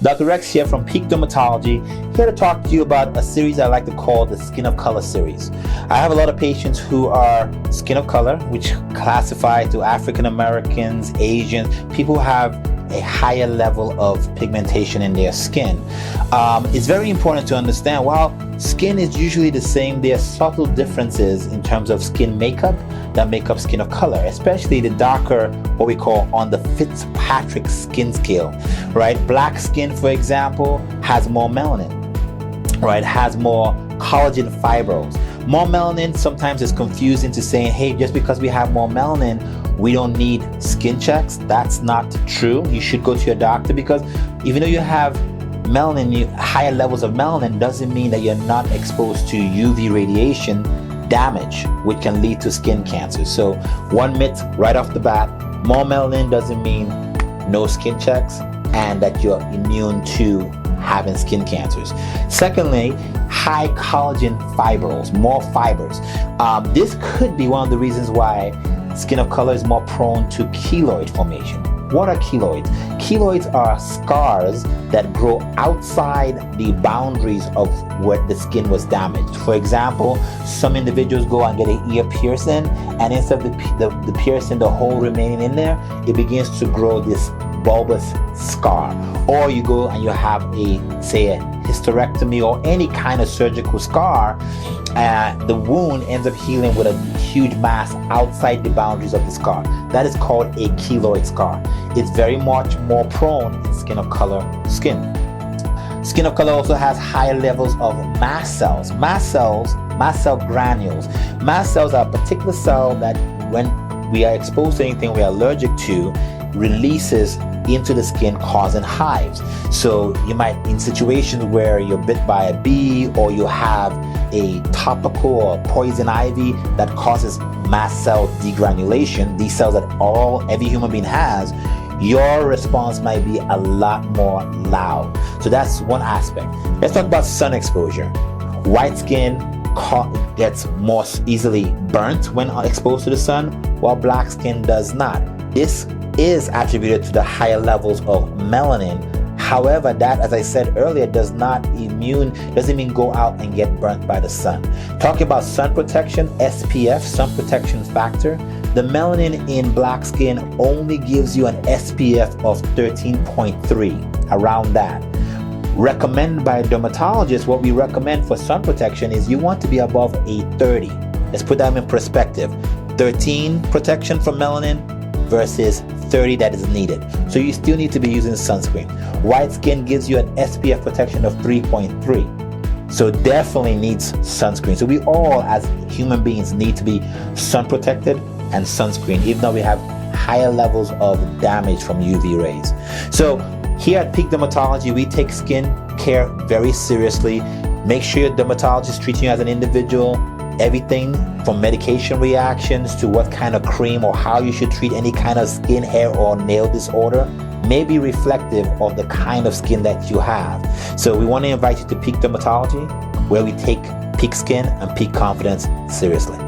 Dr. Rex here from Peak Dermatology, here to talk to you about a series I like to call the Skin of Color series. I have a lot of patients who are skin of color, which classify to African Americans, Asians, people who have a higher level of pigmentation in their skin. It's very important to understand while skin is usually the same, there are subtle differences in terms of skin makeup that make up skin of color, especially the darker, what we call on the Fitzpatrick skin scale, right? Black skin, for example, has more melanin, right? Has more collagen fibrils. More melanin sometimes is confused into saying, hey, just because we have more melanin, we don't need skin checks. That's not true. You should go to your doctor, because even though you have melanin, higher levels of melanin doesn't mean that you're not exposed to UV radiation damage, which can lead to skin cancer. So one myth right off the bat, more melanin doesn't mean no skin checks and that you're immune to having skin cancers. Secondly, high collagen fibrils, more fibers. This could be one of the reasons why skin of color is more prone to keloid formation. What are keloids? Keloids are scars that grow outside the boundaries of where the skin was damaged. For example, some individuals go and get an ear piercing, and instead of the piercing, the hole remaining in there, it begins to grow this bulbous scar. Or you go and you have say a hysterectomy or any kind of surgical scar, the wound ends up healing with a huge mass outside the boundaries of the scar. That is called a keloid scar. It's very much more prone in skin of color skin. Skin of color also has higher levels of mast cells. Mast cell granules. Mast cells are a particular cell that when we are exposed to anything we are allergic to, releases into the skin, causing hives. So you might, in situations where you're bit by a bee or you have a topical or poison ivy that causes mast cell degranulation, these cells that every human being has, your response might be a lot more loud. So that's one aspect. Let's talk about sun exposure. White skin gets more easily burnt when exposed to the sun, while black skin does not. This is attributed to the higher levels of melanin. However, that, as I said earlier, doesn't mean go out and get burnt by the sun. Talking about sun protection, SPF, sun protection factor, the melanin in black skin only gives you an SPF of 13.3, around that. Recommended by a dermatologist, what we recommend for sun protection is you want to be above a 30. Let's put that in perspective. 13 protection from melanin versus 30 that is needed. So you still need to be using sunscreen. White skin gives you an SPF protection of 3.3. So definitely needs sunscreen. So we all as human beings need to be sun protected and sunscreen, even though we have higher levels of damage from UV rays. So here at Peak Dermatology, we take skin care very seriously. Make sure your dermatologist treats you as an individual. Everything from medication reactions to what kind of cream or how you should treat any kind of skin, hair, or nail disorder may be reflective of the kind of skin that you have. So we want to invite you to Peak Dermatology, where we take peak skin and peak confidence seriously.